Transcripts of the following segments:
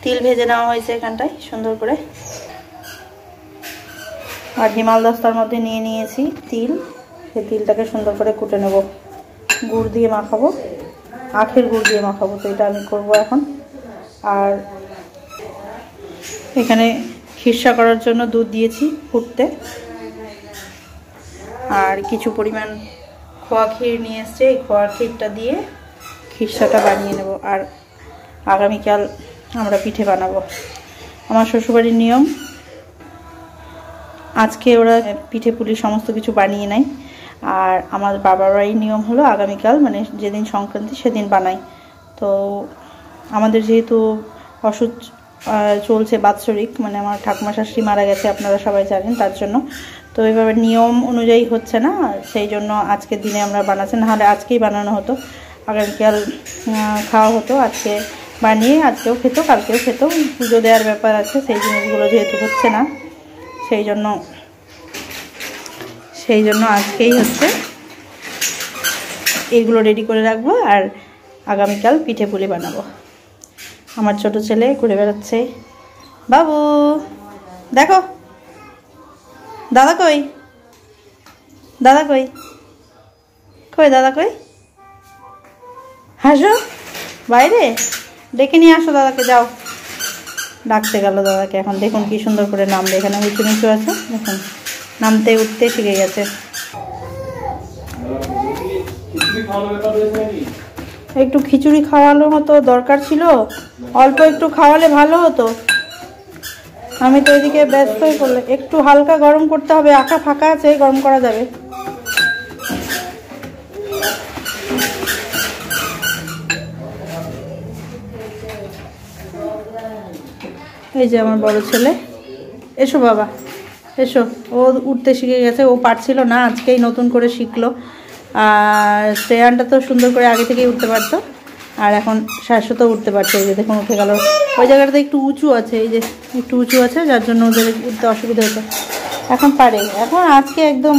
তিল ভেজে নেওয়া হয়েছে এখানটায় সুন্দর করে। আর হিমাল দস্তার মধ্যে নিয়ে নিয়েছি তিল, সেই তিলটাকে সুন্দর করে কুটে নেব। গুড় দিয়ে মাখাবো, আখের গুড় দিয়ে মাখাবো, তো এটা আমি করবো এখন। আর এখানে খিরসা করার জন্য দুধ দিয়েছি ফুটতে, আর কিছু পরিমাণ খোয়া ক্ষীর নিয়ে এসছে, এই খোয়া ক্ষীরটা দিয়ে খিরসাটা বানিয়ে নেব। আর আগামীকাল আমরা পিঠে বানাবো। আমার শ্বশুরবাড়ির নিয়ম, আজকে ওরা পিঠে পুলি সমস্ত কিছু বানিয়ে নেয়, আর আমার বাবার বাড়ির নিয়ম হলো আগামীকাল মানে যেদিন সংক্রান্তি সেদিন বানাই। তো আমাদের যেহেতু অসুখ চলছে বাৎসরিক, মানে আমার ঠাকুমা শাশুড়ি মারা গেছে, আপনারা সবাই জানেন, তার জন্য তো এইভাবে নিয়ম অনুযায়ী হচ্ছে না, সেই জন্য আজকের দিনে আমরা বানাচ্ছি, নাহলে আজকেই বানানো হতো, আগামীকাল খাওয়া হতো। আজকে বানিয়ে আজকেও খেত, কালকেও খেত, পুজো দেওয়ার ব্যাপার আছে, সেই জিনিসগুলো যেহেতু হচ্ছে না সেই জন্য আজকেই হচ্ছে এইগুলো রেডি করে রাখবো, আর আগামীকাল পিঠে পুলি বানাবো। আমার ছোট ছেলে ঘুরে বেড়াচ্ছে। বাবু দেখো, দাদা কই, দাদা কই, কই দাদা কই, হাসো বাইরে, ডেকে নিয়ে আসো দাদাকে, যাও। ডাকতে গেল দাদাকে, এখন দেখুন কি সুন্দর করে নামবে, এখানে উঁচু নিচু আছে, দেখুন নামতে উঠতে শিখে গেছে। একটু খিচুড়ি খাওয়ানো হতো, দরকার ছিল, অল্প একটু খাওয়ালে ভালো হতো। আমি তো এদিকে ব্যস্ত হয়ে পড়লে, একটু হালকা গরম করতে হবে, আঁকা ফাঁকা আছে, গরম করা যাবে। এই যে আমার বড় ছেলে, এসো বাবা এসো, ও উঠতে শিখে গেছে, ও পারছিল না, আজকেই নতুন করে শিখলো। আর শ্রেয়ানটা তো সুন্দর করে আগে থেকেই উঠতে পারতো, আর এখন শাশ্বতও উঠতে পারছে। এই যে দেখুন উঠে গেল, ওই জায়গাটাতে একটু উঁচু আছে, এই যে একটু উঁচু আছে, যার জন্য ওদের উঠতে অসুবিধা হচ্ছে। এখন পারে, এখন আজকে একদম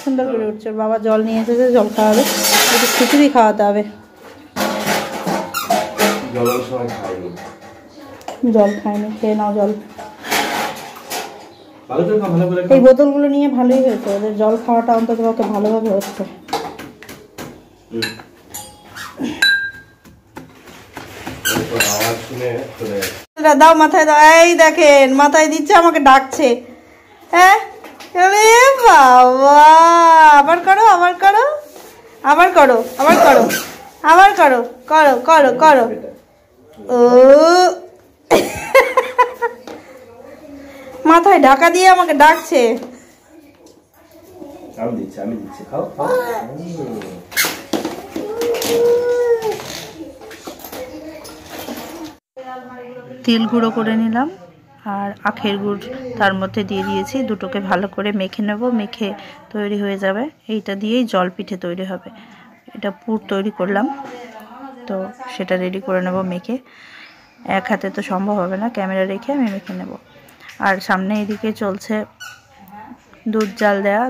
সুন্দর করে উঠছে। বাবা জল নিয়ে এসেছে, জল খাওয়াবে, একটু খিচুড়ি খাওয়াতে হবে। জল খায়নি, খেয়ে নাও জল। এই বোতলগুলো নিয়ে ভালোই হয়েছে, ওদের জল খাওয়াটা অন্তত ভালোভাবে হচ্ছে। দাও মাথায় দাও, এই দেখেন মাথায় দিচ্ছে, আমাকে ডাকছে। হ্যাঁ বাবা, আবার করো, আবার করো, আবার করো, আবার করো, আবার করো, করো করো করো। ও মাথায় ঢাকা দিয়ে আমাকে ডাকছে। তিল গুঁড়ো করে নিলাম, আর আখের গুড় তার মধ্যে দিয়ে দিয়েছি, দুটোকে ভালো করে মেখে নেব, মেখে তৈরি হয়ে যাবে। এইটা দিয়েই জল পিঠে তৈরি হবে। এটা পুর তৈরি করলাম, তো সেটা রেডি করে নেব মেখে। এক হাতে তো সম্ভব হবে না, ক্যামেরা রেখে আমি মেখে নেব। আর সামনে এদিকে চলছে দুধ জাল দেয়া,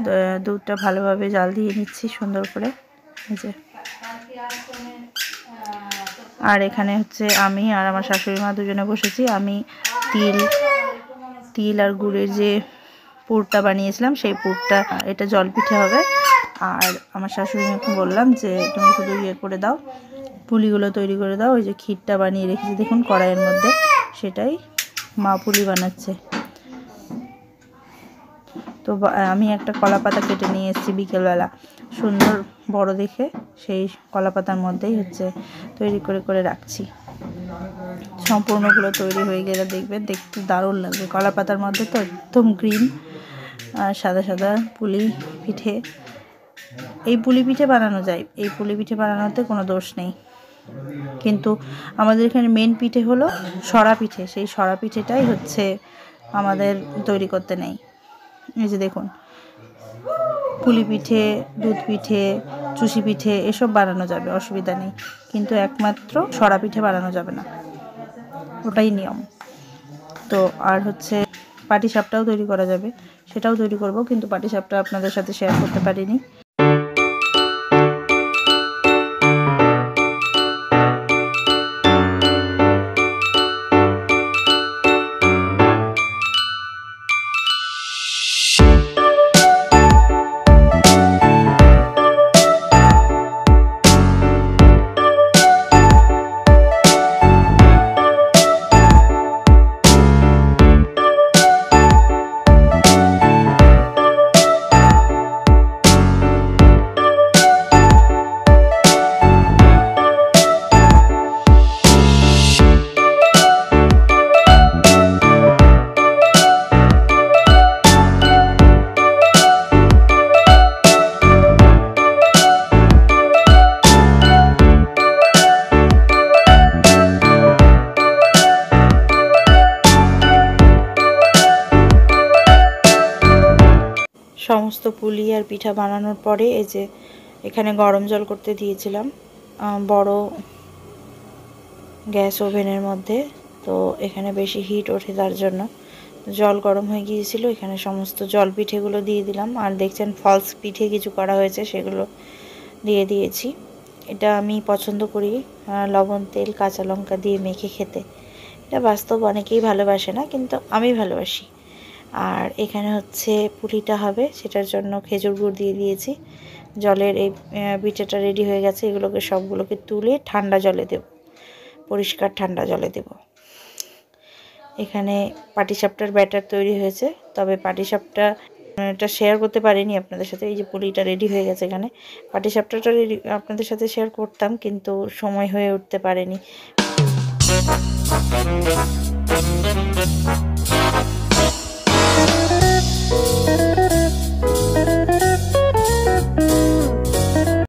দুধটা ভালোভাবে জাল দিয়ে নিচ্ছি সুন্দর করে, এই যে। আর এখানে হচ্ছে আমি আর আমার শাশুড়ি মা দুজনে বসেছি। আমি তিল আর গুড়ের যে পুরটা বানিয়েছিলাম, সেই পুরটা, এটা জল পিঠে হবে। আর আমার শাশুড়ি মাকে বললাম যে তুমি শুধু ইয়ে করে দাও, পুলিগুলো তৈরি করে দাও। ওই যে ক্ষীরটা বানিয়ে রেখেছি দেখুন কড়াইয়ের মধ্যে, সেটাই মা পুলি বানাচ্ছে। তো আমি একটা কলা পাতা কেটে নিয়ে এসেছি বিকেলবেলা, সুন্দর বড় দেখে, সেই কলা পাতার মধ্যেই হচ্ছে তৈরি করে করে রাখছি। সম্পূর্ণগুলো তৈরি হয়ে গেলে দেখবেন দেখতে দারুণ লাগবে। কলা পাতার মধ্যে তো একদম গ্রিন আর সাদা সাদা পুলি পিঠে। এই পুলি পিঠে বানানো যায়, এই পুলি পিঠে বানানোতে কোনো দোষ নেই। কিন্তু আমাদের এখানে মেন পিঠে হলো সরা পিঠে, সেই সরা পিঠেটাই হচ্ছে আমাদের তৈরি করতে নেই। এই যে দেখুন, পুলি পিঠে, দুধ পিঠে, চুষি পিঠে এসব বানানো যাবে, অসুবিধা নেই, কিন্তু একমাত্র সরা পিঠে বানানো যাবে না, ওটাই নিয়ম। তো আর হচ্ছে পাটিসাপটাও তৈরি করা যাবে, সেটাও তৈরি করব, কিন্তু পাটিসাপটা আপনাদের সাথে শেয়ার করতে পারিনি। সমস্ত পুলি আর পিঠা বানানোর পরে এই যে এখানে গরম জল করতে দিয়েছিলাম বড় গ্যাস ওভেনের মধ্যে। তো এখানে বেশি হিট ওঠে, তার জন্য জল গরম হয়ে গিয়েছিল। এখানে সমস্ত জল পিঠেগুলো দিয়ে দিলাম, আর দেখছেন ফলস পিঠে কিছু করা হয়েছে, সেগুলো দিয়ে দিয়েছি। এটা আমি পছন্দ করি লবণ তেল কাঁচা লঙ্কা দিয়ে মেখে খেতে। এটা বাস্তব অনেকেই ভালোবাসে না, কিন্তু আমি ভালোবাসি। আর এখানে হচ্ছে পুলিটা হবে, সেটার জন্য খেজুর গুড় দিয়ে দিয়েছি। জলের এই পিঠাটা রেডি হয়ে গেছে। এগুলোকে সবগুলোকে তুলে ঠান্ডা জলে দেব, পরিষ্কার ঠান্ডা জলে দেব। এখানে পাটিসাপটার ব্যাটার তৈরি হয়েছে, তবে পাটিসাপটা এটা শেয়ার করতে পারিনি আপনাদের সাথে। এই যে পুলিটা রেডি হয়ে গেছে। এখানে পাটিসাপটাটা রেডি আপনাদের সাথে শেয়ার করতাম, কিন্তু সময় হয়ে উঠতে পারেনি।